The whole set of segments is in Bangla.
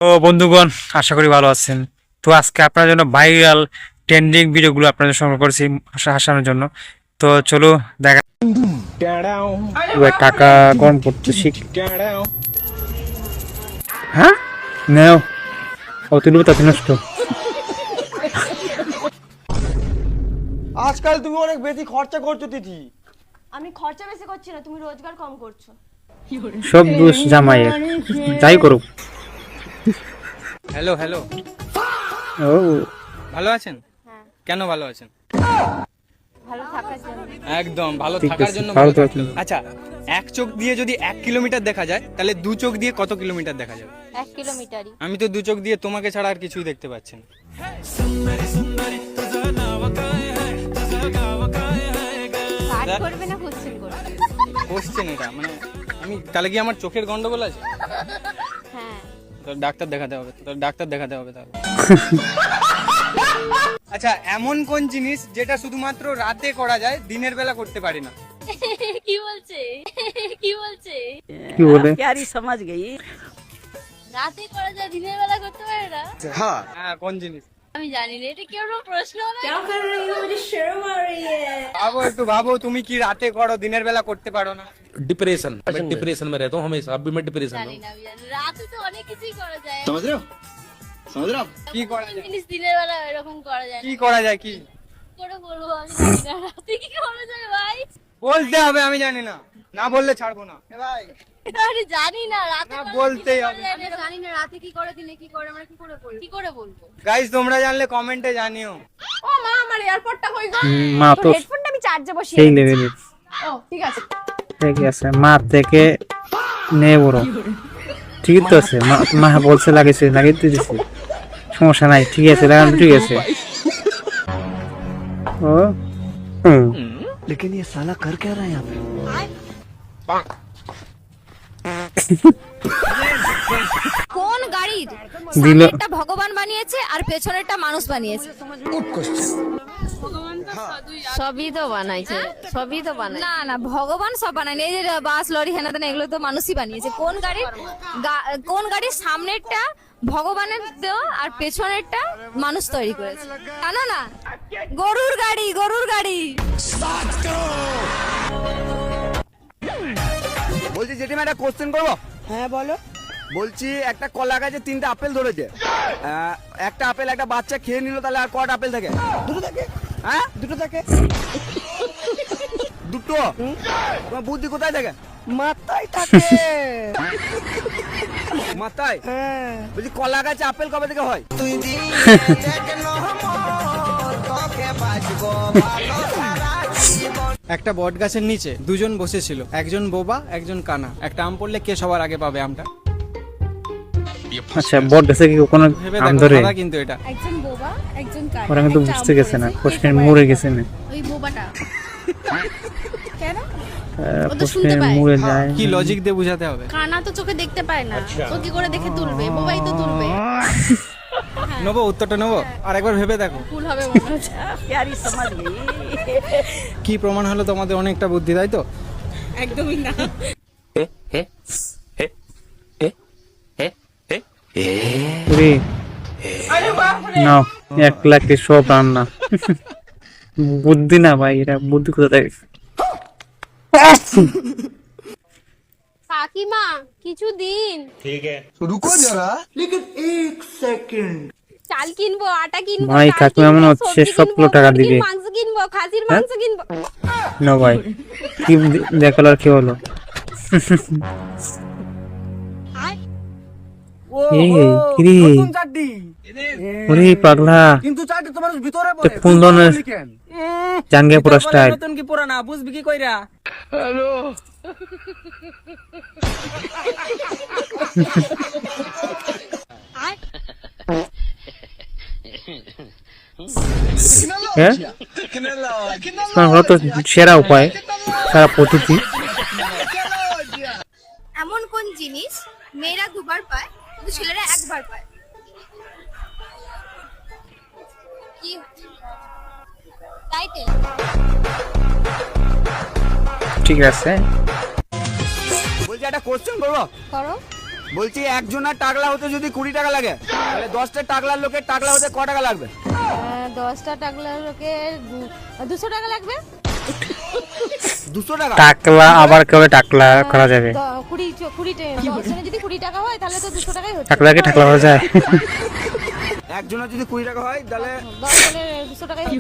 তো বন্ধুগণ, আশা করি ভালো আছেন। তো আজকে আপনার জন্য ভাইরাল ট্রেন্ডিং ভিডিওগুলো আপনাদের সংগ্রহ করেছি হাসানোর জন্য। তো চলো দেখা। এবার টাকা গরম করতে শিখ। হ্যাঁ নেও, অতুলু তাতে নষ্ট। আজকাল তুমি অনেক বেশি খরচা করছো তিথি। আমি খরচা বেশি করছি না, তুমি রোজগার কম করছো। সব দোষ জামাইয়ের, যাই করুক। হ্যালো হ্যালো, ও ভালো আছেন? হ্যাঁ, কেন ভালো আছেন? ভালো থাকার জন্য। একদম ভালো ঠিক থাকার আছে, জন্য ভালো ভালো থাকতে থাকতে হবে। আচ্ছা, এক চোখ দিয়ে যদি 1 কিলোমিটার দেখা যায়, তাহলে দু চোখ দিয়ে কত কিলোমিটার দেখা যাবে? 1 কিলোমিটারই। আমি তো দু চোখ দিয়ে তোমাকে ছাড়া আর কিছুই দেখতে পাচ্ছি না। পাঠ করবে না কোশ্চেন করবে? কোশ্চেন এটা, মানে আমি তাহলে কি আমার চোখের গন্ডগোল আছে? হ্যাঁ, তো ডাক্তার দেখাতে হবে তাহলে। আচ্ছা, এমন কোন জিনিস যেটা শুধুমাত্র রাতে করা যায়, দিনের বেলা করতে পারি না? কি বলছে? কি বলছে? কি বলে? प्यारी समझ गई। রাতে করা যায়, দিনের বেলা করতে পারে না? হ্যাঁ, কোন জিনিস? আমি জানি না, এটা কি কোনো প্রশ্ন হবে? ভাবো একটু, ভাবো, তুমি কি রাতে করো, দিনের বেলা করতে पारो না? डिप्रेशन, मैं डिप्रेशन में रहता हूँ हमेशा। अब भी मैं डिप्रेशन में জানি हूँ। না, আমি জানি না। রাতে তো অনেক কিছুই করা যায়। কি করা যায়? জিনিস দিনের বেলা এরকম করা যায় না। কি করা যায়? কি কি করে বলবো আমি জানি না, রাতে কি করা যায় ভাই? বলতে হবে, আমি জানি না, না বললে ছাড়বো না। এ ভাই, আরে জানি না, রাতে না, করা বলতেই কি করা হবে। যায় না, জানি না রাতে কি করে, দিনে কি করে, আমরা কি করে বলবো? গাইস, তোমরা জানলে কমেন্টে জানিও। ও মা, আমার এয়ারপডটা কই গো? মা তো হেডফোনটা আমি চার্জে বসিয়ে সেই রেখেছি। লেভেলের। ও ঠিক আছে। ঠিক আছে, মা থেকে নে বড়। ঠিক তো আছে, মা বলছে লাগিয়ে দিছি, সমস্যা নাই। ঠিক আছে, লাগানো ঠিক আছে। ও लेकिन ये साला कर क्या रहा है यहाँ पे? কোন গাড়ির দিল। সামনেরটা ভগবান বানিয়েছে আর পেছনেরটা মানুষ বানিয়েছে? সবই তো বানাইছে, সবই তো বানাই। না না, ভগবান সব বানায়নি। এই যে বাস লরি হেনা তেনা এগুলো তো মানুষই বানিয়েছে। কোন গাড়ির সামনেরটা ভগবানের দেওয়া আর পেছনেরটা মানুষ তৈরি করেছে? জানো না? গরুর গাড়ি। বলছি জেঠিমা একটা কোশ্চেন করবো? হ্যাঁ বলো। বলছি একটা কলা গাছে 3টা আপেল ধরেছে, একটা আপেল একটা বাচ্চা খেয়ে নিল, তাহলে আর কটা আপেল থাকে? দুটো থাকে। হ্যাঁ, দুটো থাকে। দুটো। তোমার বুদ্ধি কোথায় থাকে? মাথায় থাকে। মাথায়? হ্যাঁ। বলছি কলা গাছে আপেল কবে থেকে হয়? একটা বট গাছের নিচে দুজন বসেছিল, একজন বোবা একজন কানা। একটা আম পড়লে কে সবার আগে পাবে আমটা? আচ্ছা, বট গাছে কি কোনো ভেবে আম দেখো, ধরে? ভাবা কিন্তু এটা। একজন বোবা একজন কানা। ওরা কিন্তু বুঝতে গেছে না, প্রশ্নের মরে গেছে না। ওই বোবাটা কেন? প্রশ্নের মরে যায়। কি লজিক দিয়ে বুঝাতে হবে? কানা তো চোখে দেখতে পায় না, ও কি করে দেখে তুলবে? বোবাই তো তুলবে। নেবো উত্তরটা, নেবো। আর একবার ভেবে দেখো, ভুল হবে মনে হচ্ছে। प्यारी समझ गई। কি প্রমাণ হলো তোমাদের অনেকটা বুদ্ধি, তাই তো? একদমই না। ওরে নাও, 1 লাখে সব রান্না। বুদ্ধি না ভাই, এটা বুদ্ধি কোথা থেকে? কাকিমা কিছু দিন। রুকো যারা। চাল কিনবো, আটা কিনবো, ভাই, চাল কাকিমা কিনবো, মনে হচ্ছে সবজি সবগুলো কিনবো, টাকা মুরগির দিবে। মাংস কিনবো, খাসির মাংস কিনবো। না ভাই, কি দেখালো আর কি হলো? এই, কিরে? নতুন চাটনি। ওরে পাগলা, কিন্তু চাটনি তোমার ভিতরে তো কোন ধরনের জাঙ্গিয়া পরা স্টাইল? নতুন কি পুরানা বুঝবি কি কইরা? হ্যাঁ, হলো তো সেরা উপায়, সেরা পদ্ধতি। এমন কোন জিনিস মেয়েরা দুবার পায় কিন্তু ছেলেরা একবার পায়? কি টাইটেল? ঠিক আছে, বলছি একটা কোশ্চেন করবো? করো। বলছি একজনের টাকলা হতে যদি 20 টাকা লাগে তাহলে 10টা টাকলার লোকের টাকলা হতে ক টাকা লাগবে? 10টা টাকলার লোকের 200 টাকা লাগবে। 200 টাকা? টাকলা আবার কবে টাকলা করা যাবে? 20 যদি 20 টাকা হয় তাহলে তো 200 টাকাই হচ্ছে। টাকলাকে টাকলা করা যায়? একজনের যদি 20 টাকা হয় তাহলে 10 হলে 200 টাকাই হচ্ছে।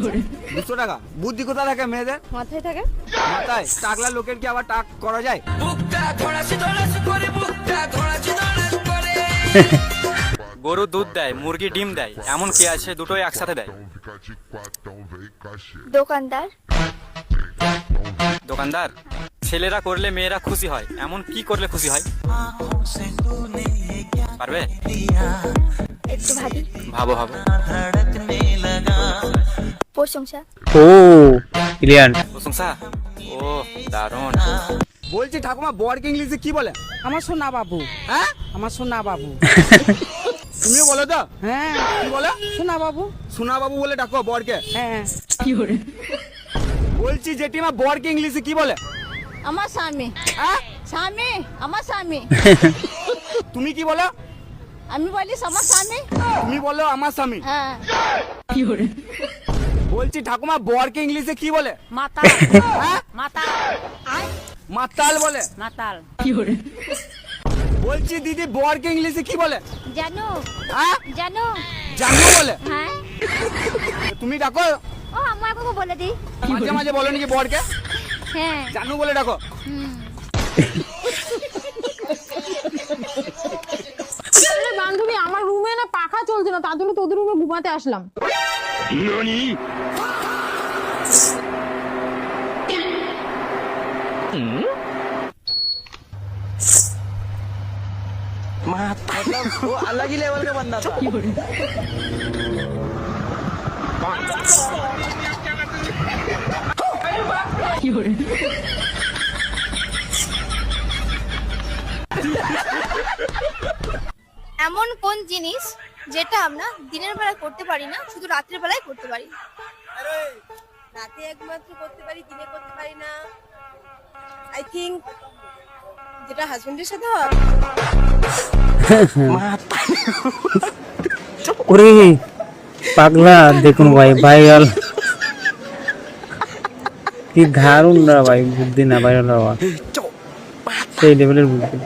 200 টাকা। বুদ্ধি কোথা থাকে মেয়েদের? মাথায় থাকে। মাথায়। টাকলার লোকের কি আবার টাক করা যায়? গরু দুধ দেয়, মুরগি ডিম দেয়, এমন কি আছে দুটোই একসাথে দেয়? দোকানদার। দোকানদার। ছেলেরা করলে মেয়েরা খুশি হয়, এমন কি করলে খুশি হয়? পারবে? একটু ভাবি। ভাবো ভাবো। প্রশংসা। ও ব্রিলিয়ান্ট। প্রশংসা। ও দারুণ। বলছি ঠাকুমা বরকে ইংলিশে কি বলে? আমার সোনা বাবু, হ্যাঁ আমার সোনা বাবু। তুমিও বলো তো? হ্যাঁ, কি বলো? সোনা বাবু। সোনা বাবু বলে ডাকো বরকে। হ্যাঁ, বলছি জেঠিমা বরকে ইংলিশে কি বলে? আমার স্বামী। হ্যাঁ? স্বামী, আমার স্বামী। তুমি কি বলো? আমি বলি আমার স্বামী। তুমি বলো আমার স্বামী। হ্যাঁ। বলছি ঠাকুমা বরকে ইংলিশে কি বলে? মাতাল। হ্যাঁ? মাতাল। মাতাল বলে। মাতাল। বলছি দিদি বরকে ইংলিশে কি বলে? জানো, হ্যাঁ? জানো। জানো বলে। হ্যাঁ। তুমি ডাকো, ও আমার বাবু বলে দি। মাঝে মাঝে বলো নাকি বরকে? হ্যাঁ। জানু বলে ডাকো। আরে বান্ধবী, আমার রুমে না পাখা চলছে না, তার জন্য তোদের রুমে ঘুমাতে আসলাম। वो अलग ही लेवल का बंदा था। এমন কোন জিনিস যেটা আমরা দিনের বেলা করতে পারি না, শুধু রাতের বেলায় করতে পারি? রাতে একমাত্র করতে পারি, দিনে করতে পারি না। আই থিংক যেটা হাজবেন্ডের সাথে হয়। ওরে পাগলা দেখুন ভাই, ভাইরাল কি দারুণ না ভাই, বুদ্ধি না ভাইরাল হওয়া সেই লেভেলের বুদ্ধি।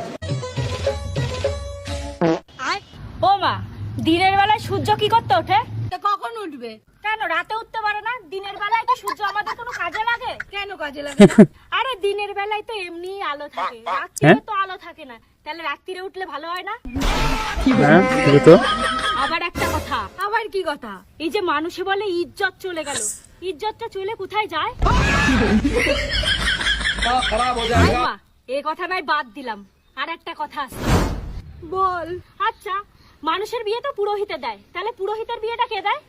ও মা, দিনের বেলায় সূর্য কি করতে ওঠে? কখন উঠবে? কেন রাতে উঠতে পারে না? দিনের বেলায় কি সূর্য আমাদের কোনো কাজে লাগে? কেন কাজে লাগে? আরে দিনের বেলায় তো এমনি আলো থাকে, রাত্রিরে তো আলো থাকে না, তাহলে রাত্রিরে উঠলে ভালো হয় না? হ্যাঁ ঠিক তো। আবার একটা কথা। আবার কি কথা? এই যে মানুষে বলে ইজ্জত চলে গেল, ইজ্জতটা চলে কোথায় যায়? মা, এই কথা নয় বাদ দিলাম, আর একটা কথা আছে। বল। আচ্ছা, মানুষের বিয়ে তো পুরোহিতে দেয়, তাহলে পুরোহিতের বিয়েটা কে দেয়?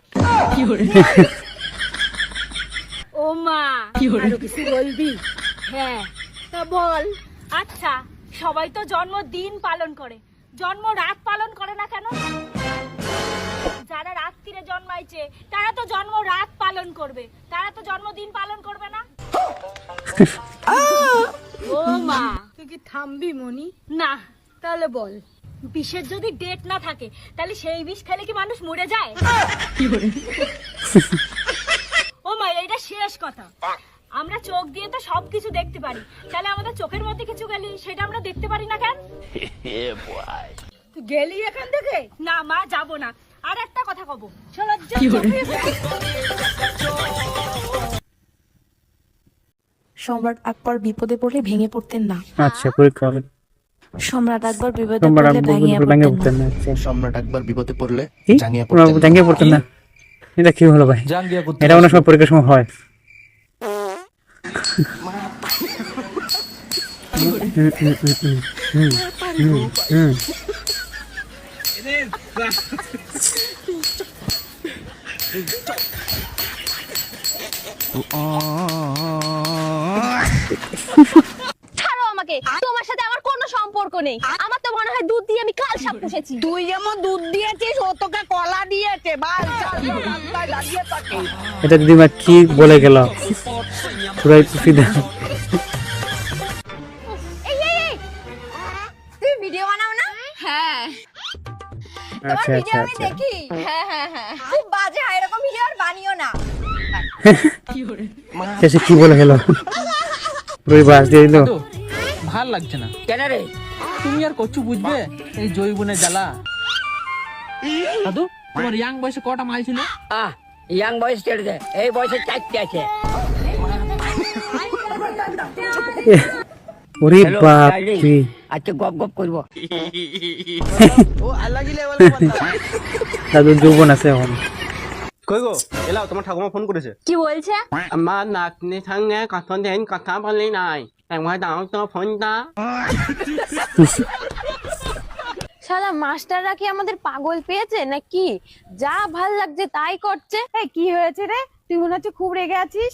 ও মা, আরো কিছু বলবি? হ্যাঁ, তা বল। আচ্ছা, সবাই তো জন্মদিন পালন করে, জন্ম রাত পালন করে না কেন? যারা রাত্রিরে জন্মাইছে তারা তো জন্ম রাত পালন করবে, তারা তো জন্মদিন পালন করবে না? ও মা, তুই কি থামবি মনি? না, তাহলে বল। বিষের যদি ডেট না থাকে তাহলে সেই বিষ খেলে কি মানুষ মরে যায়? ও মা, এইটা শেষ কথা। আমরা চোখ দিয়ে তো সবকিছু দেখতে পারি, তাহলে আমাদের চোখের মধ্যে কিছু গেলে সেটা আমরা দেখতে পারি না কেন? তুই গেলি এখান থেকে? না মা, যাব না। আর একটা কথা কব, সম্রাট আকবর বিপদে পড়লে ভেঙে পড়তেন না। আচ্ছা পরীক্ষা হবে। সম্রাট আকবর বিপদে তোমরা পড়লে ভাঙিয়ে ভেঙে পড়তেন পড়তেন না। না। আচ্ছা। সম্রাট আকবর বিপদে পড়লে কি? জাঙ্গিয়ে পড়তেন না? এটা কি হলো ভাই? জাঙ্গিয়া কুত্তা। এটা অনেক সময় পরীক্ষার সময় হয়। ছাড়ো আমাকে, তোমার সাথে আমার কোনো সম্পর্ক নেই। আমার তো মনে হয় দুধ দিয়ে আমি কাল সাপ পুষেছি। তুই যেমন দুধ দিয়েছিস ও তোকে কলা দিয়েছে। বাল রাস্তায় দাঁড়িয়ে থাকে। এটা দিদিমা কি বলে গেল, পুরাই সুবিধা। এই, তুমি ভিডিও বানাও না? হ্যাঁ। আচ্ছা আচ্ছা আচ্ছা দেখি হ্যাঁ হ্যাঁ হ্যাঁ খুব বাজে হয় এরকম ভিডিও আর বানিও না শেষে কি বলে গেল পুরোই বাস দিয়ে দিল। ভাল লাগছে না। কেন রে? তুমি আর কচু বুঝবে এই জৈবনের জ্বালা। দাদু তোমার ইয়াং বয়সে কটা মাল ছিল? ইয়াং বয়স ছেড়ে দে, এই বয়সে 4টি আছে। ওরে বাপ রে, আজকে গপ গপ করবো। ও আলাগি লেভেল দাদু যৌবন আছে এখন। কই গো এলাও, তোমার ঠাকুমা ফোন করেছে। কি বলছে? আমার নাতনির সঙ্গে কতদিন কথা বলি নাই, একবার দাও তো ফোনটা। শালা মাস্টাররা কি আমাদের পাগল পেয়েছে নাকি? যা ভাল লাগছে তাই করছে। এই কি হয়েছে রে, তুই মনে হচ্ছে খুব রেগে আছিস।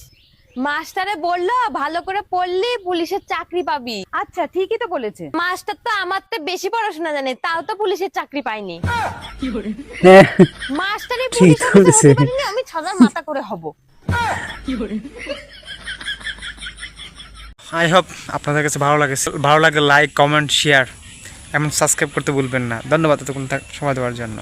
মাস্টারে বললো ভালো করে পড়লি পুলিশের চাকরি পাবি। আচ্ছা ঠিকই তো বলেছে। মাস্টার তো আমার তো বেশি পড়াশোনা জানে, তাও তো পুলিশের চাকরি পাইনি। মাস্টারই পুলিশ হতে পারিনি, আমি ছদার মাথা করে হব। আই হোপ আপনাদের কাছে ভালো লাগে লাইক কমেন্ট শেয়ার এবং সাবস্ক্রাইব করতে ভুলবেন না। ধন্যবাদ এতক্ষণ সময় দেওয়ার জন্য।